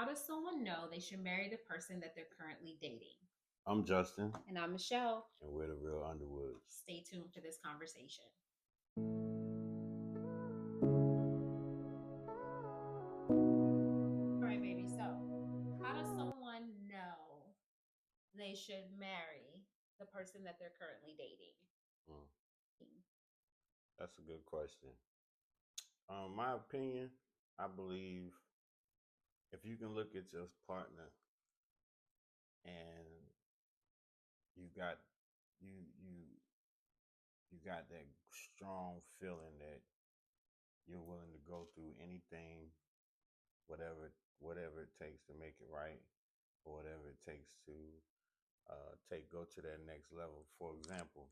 How does someone know they should marry the person that they're currently dating? I'm Justin, And I'm Michelle. and we're the Real Underwoods. Stay tuned for this conversation. All right, baby. So, how does someone know they should marry the person that they're currently dating? Mm, that's a good question. My opinion, I believe if you can look at your partner and you got you you you got that strong feeling that you're willing to go through anything, whatever it takes to make it right, or whatever it takes to go to that next level. For example,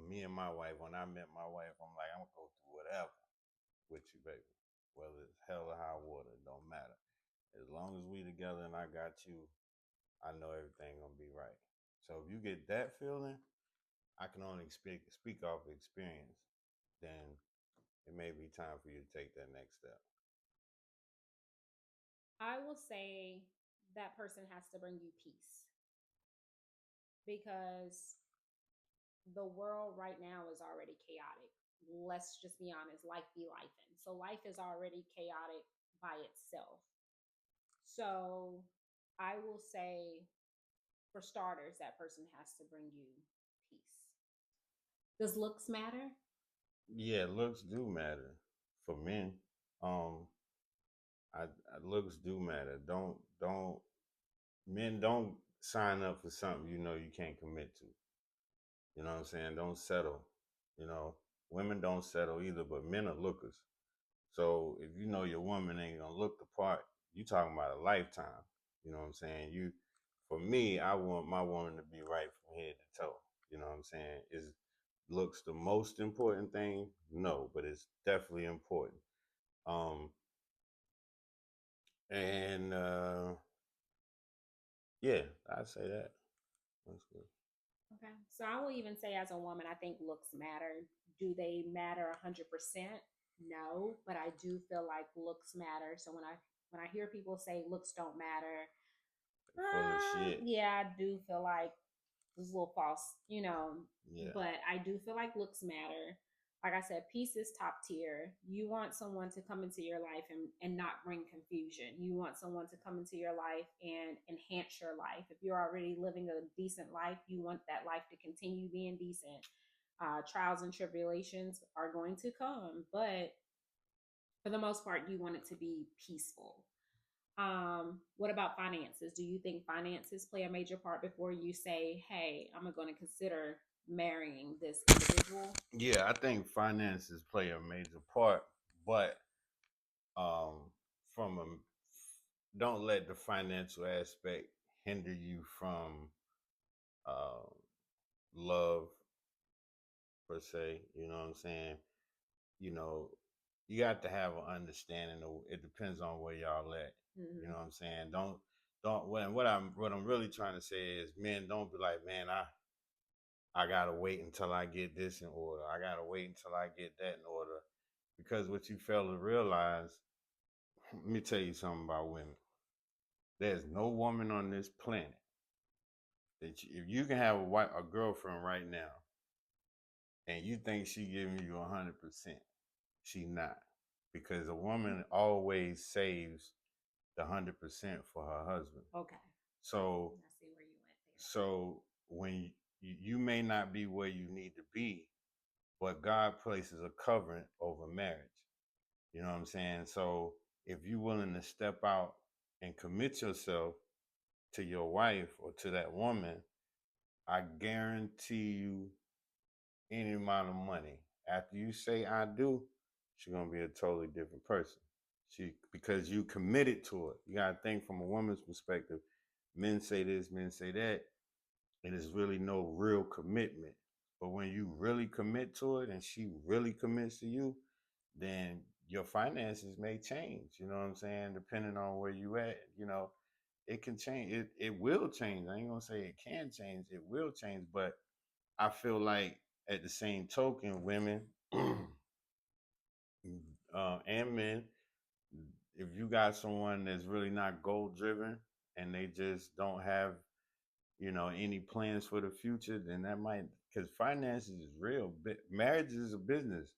me and my wife, when I met my wife, I'm like, I'm gonna go through whatever with you, baby. Whether it's hell or high water, it don't matter. As long as we together and I got you, I know everything gonna be right. So if you get that feeling, I can only speak off experience. Then it may be time for you to take that next step. I will say that person has to bring you peace because the world right now is already chaotic. Let's just be honest, life be life. So life is already chaotic by itself. So I will say, for starters, that person has to bring you peace. Does looks matter? Yeah, looks do matter for men. Um, looks do matter. Don't men don't sign up for something you know you can't commit to. You know what I'm saying? Don't settle. You know, women don't settle either, but men are lookers. So if you know your woman ain't gonna look the part, you talking about a lifetime. You know what I'm saying? For me, I want my woman to be right from head to toe. You know what I'm saying? Is looks the most important thing? No, but it's definitely important. Um, and yeah, I'd say that. That's good. Okay. So I will even say, as a woman, I think looks matter. Do they matter 100%? No, but I do feel like looks matter. So when I hear people say looks don't matter, Full of shit. yeah, I do feel like it's a little false. Yeah. But I do feel like looks matter. Like I said, peace is top tier. You want someone to come into your life and not bring confusion. You want someone to come into your life and enhance your life. If you're already living a decent life, you want that life to continue being decent. Trials and tribulations are going to come, but for the most part, you want it to be peaceful. What about finances? Do you think finances play a major part before you say, hey, I'm going to consider marrying this individual? Yeah, I think finances play a major part, but um, from a don't let the financial aspect hinder you from uh, love per se. You know what I'm saying? You know, you got to have an understanding of it depends on where y'all at. You Mm-hmm. know what I'm saying? Don't when what I'm really trying to say is men don't be like, man, I gotta wait until I get this in order. I gotta wait until I get that in order. Because what you fail to realize, let me tell you something about women. There's no woman on this planet that if you can have a girlfriend right now and you think she giving you 100%, she not. Because a woman always saves the 100% for her husband. Okay. So I see where you went there. so when you may not be where you need to be, but God places a covering over marriage. You know what I'm saying? So if you're willing to step out and commit yourself to your wife or to that woman, I guarantee you any amount of money. After you say I do, she's gonna be a totally different person. Because you committed to it. You gotta think from a woman's perspective. Men say this, men say that, and there's really no real commitment. But when you really commit to it and she really commits to you, then your finances may change. You know what I'm saying? Depending on where you at, it can change. It will change. I ain't gonna say it can change. It will change. But I feel like at the same token, women and men, if you got someone that's really not goal driven and they just don't have, any plans for the future, then that might, because finances is real. Marriage is a business.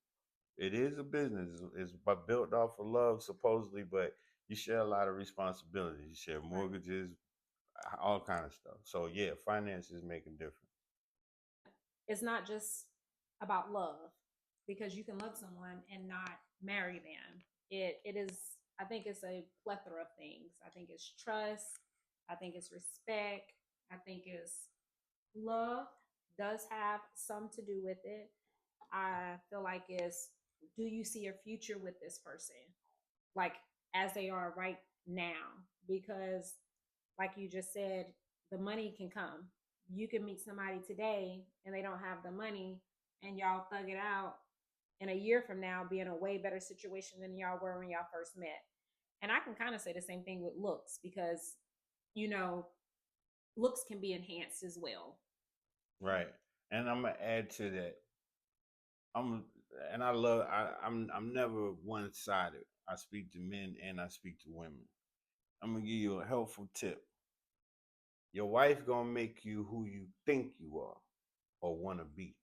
It is a business. It's built off of love, supposedly, but you share a lot of responsibilities. You share Right. mortgages, all kind of stuff. So yeah, finances make a difference. It's not just about love, because you can love someone and not marry them. It is, I think it's a plethora of things. I think it's trust, I think it's respect, I think it's love does have some to do with it. I feel like it's, do you see a future with this person? Like as they are right now? Because like you just said, the money can come. You can meet somebody today and they don't have the money, and y'all thug it out, in a year from now be in a way better situation than y'all were when y'all first met. And I can kind of say the same thing with looks, because you know, looks can be enhanced as well. Right. And I'm gonna add to that. I'm and I love I'm never one sided. I speak to men and I speak to women. I'm gonna give you a helpful tip. Your wife gonna make you who you think you are or wanna be.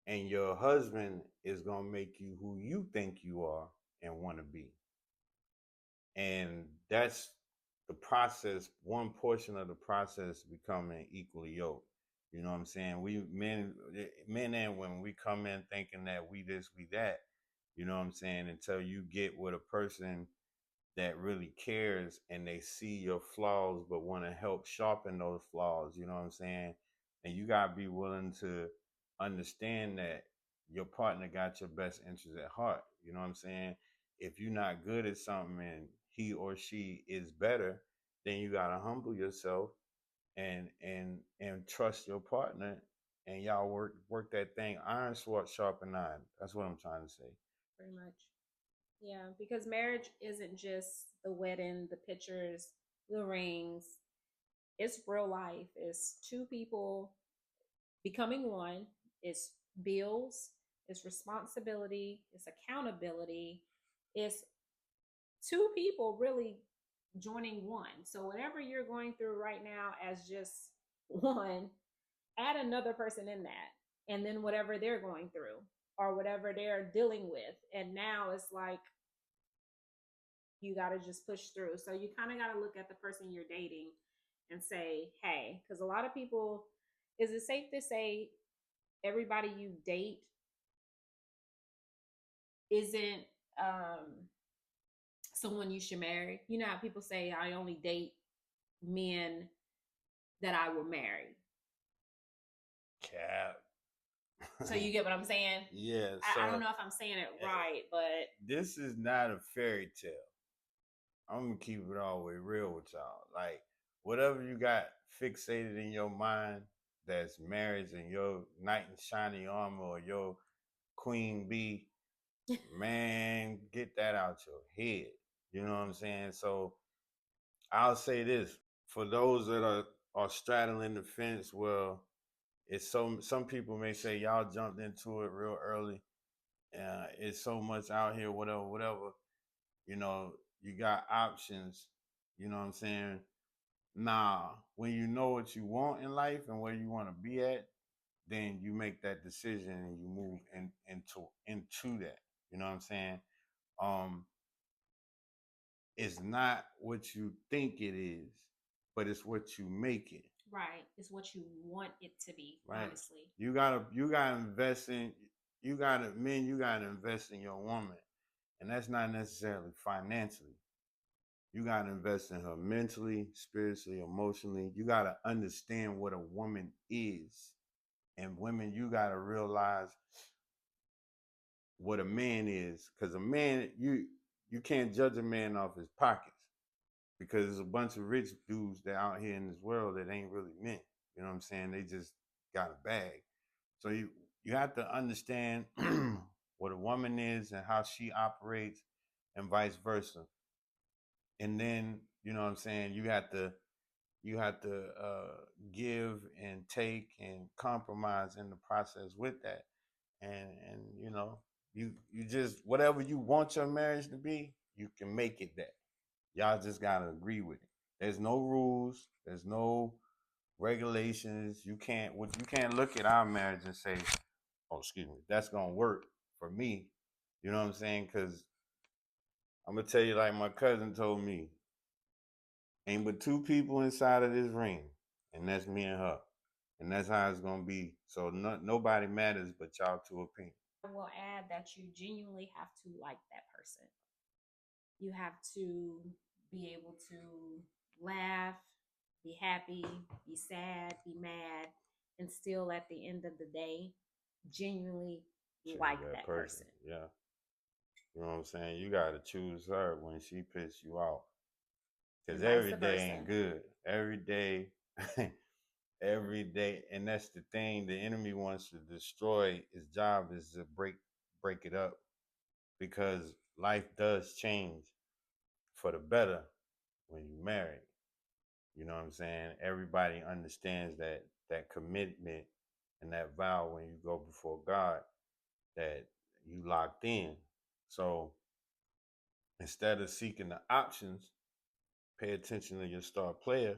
And your husband is gonna make you who you think you are and wanna be. And that's the process, one portion of the process becoming equally yoked. You know what I'm saying? We men and women, we come in thinking that we this, we that. You know what I'm saying? Until you get with a person that really cares and they see your flaws but want to help sharpen those flaws, you know what I'm saying? And you got to be willing to understand that your partner got your best interest at heart, you know what I'm saying? If you're not good at something and he or she is better, then you got to humble yourself and trust your partner, and y'all work that thing iron sword sharpen iron. That's what I'm trying to say. Pretty much. Yeah, because marriage isn't just the wedding, the pictures, the rings. It's real life. It's two people becoming one. It's bills, it's responsibility, it's accountability, it's two people really joining one. So whatever you're going through right now as just one, add another person in that. And then whatever they're going through or whatever they're dealing with. And now it's like you got to just push through. So you kind of got to look at the person you're dating and say, hey, because a lot of people, is it safe to say everybody you date isn't someone you should marry? You know how people say, I only date men that I will marry. Cap. So you get what I'm saying? Yeah, I don't so know if I'm saying it right, but this is not a fairy tale. I'm gonna keep it all the way real with y'all. Like whatever you got fixated in your mind that's marriage and your knight in shiny armor or your queen bee, man, get that out your head. You know what I'm saying? So I'll say this for those that are straddling the fence. Well, it's so some people may say y'all jumped into it real early. It's so much out here, whatever, whatever. You know, you got options. You know what I'm saying? Nah, when you know what you want in life and where you want to be at, then you make that decision and you move into that. You know what I'm saying? Um, it's not what you think it is, but it's what you make it. right, it's what you want it to be, Right? honestly. You gotta invest in you gotta invest in your woman. And that's not necessarily financially. You got to invest in her mentally, spiritually, emotionally. You got to understand what a woman is. And women, you got to realize what a man is. Because a man, you can't judge a man off his pockets. Because there's a bunch of rich dudes that out here in this world that ain't really men. You know what I'm saying? They just got a bag. So you have to understand what a woman is and how she operates and vice versa. And then, you know what I'm saying, you have to give and take and compromise in the process with that. And you know, you just whatever you want your marriage to be, you can make it that. Y'all just gotta agree with it. There's no rules. There's no regulations. You can't look at our marriage and say, "Oh, excuse me, that's gonna work for me." You know what I'm saying? Because I'm gonna tell you, like my cousin told me, ain't but two people inside of this ring, and that's me and her, and that's how it's gonna be. So nobody matters but y'all two opinions. I will add that you genuinely have to like that person. You have to be able to laugh, be happy, be sad, be mad, and still at the end of the day, genuinely Choose like that that person. person. Yeah. You know what I'm saying? You gotta choose her when she piss you off. Cause And vice every day versa. ain't good. Every day, every day, and that's the thing. The enemy wants to destroy. His job is to break it up, because life does change for the better when you marry. You know what I'm saying? Everybody understands that commitment and that vow when you go before God, that you locked in. So instead of seeking the options, pay attention to your star player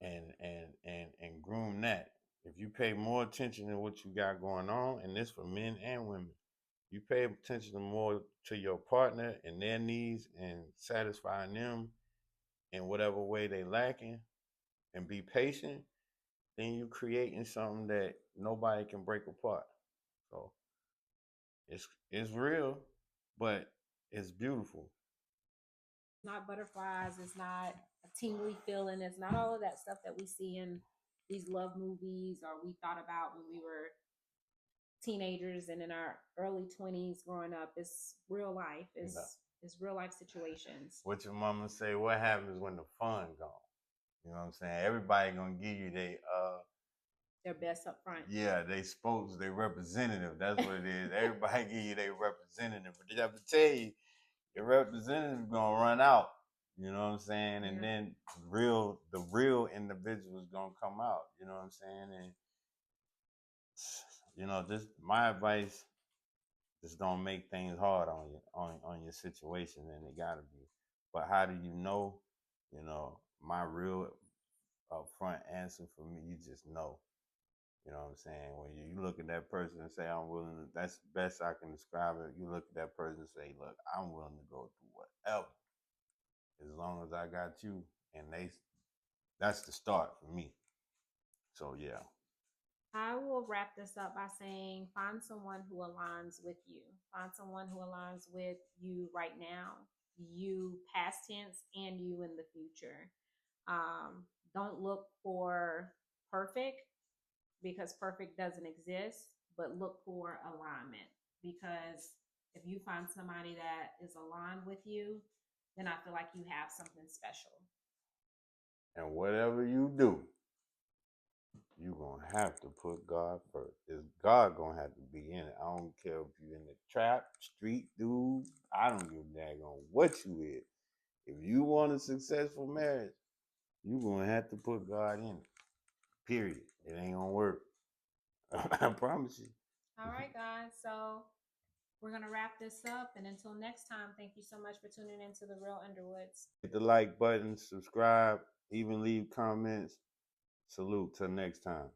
and groom that. If you pay more attention to what you got going on, and this for men and women, you pay attention more to your partner and their needs and satisfying them in whatever way they lacking, and be patient, then you creating something that nobody can break apart. So it's real, but it's beautiful. Not butterflies, it's not a tingly feeling, it's not all of that stuff that we see in these love movies or we thought about when we were teenagers and in our early 20s growing up. It's real life. No. It's real life situations. What your mama say? What happens when the fun gone? You know what I'm saying? Everybody gonna give you Their best up front. yeah, they spokes, they representative. That's what it is. Everybody give you their representative, but they have to tell you your representative gonna run out. You know what I'm saying? And Yeah. then the real individual is gonna come out. You know what I'm saying? And this my advice. Just don't make things hard on you on your situation, and it gotta be. But how do you know? My real upfront answer for me, you just know. You know what I'm saying? When you look at that person and say, I'm willing to, that's the best I can describe it. You look at that person and say, look, I'm willing to go through whatever as long as I got you. And that's the start for me. So, yeah. I will wrap this up by saying find someone who aligns with you. Find someone who aligns with you right now, you past tense, and you in the future. Don't look for perfect because perfect doesn't exist, but look for alignment. Because if you find somebody that is aligned with you, then I feel like you have something special. And whatever you do, you're going to have to put God first. Is God going to have to be in it? I don't care if you're in the trap, street dude. I don't give a daggone what you is. If you want a successful marriage, you're going to have to put God in it. Period. It ain't going to work. I promise you. All right, guys. So we're going to wrap this up. And until next time, thank you so much for tuning into The Real Underwoods. Hit the like button, subscribe, even leave comments. Salute till next time.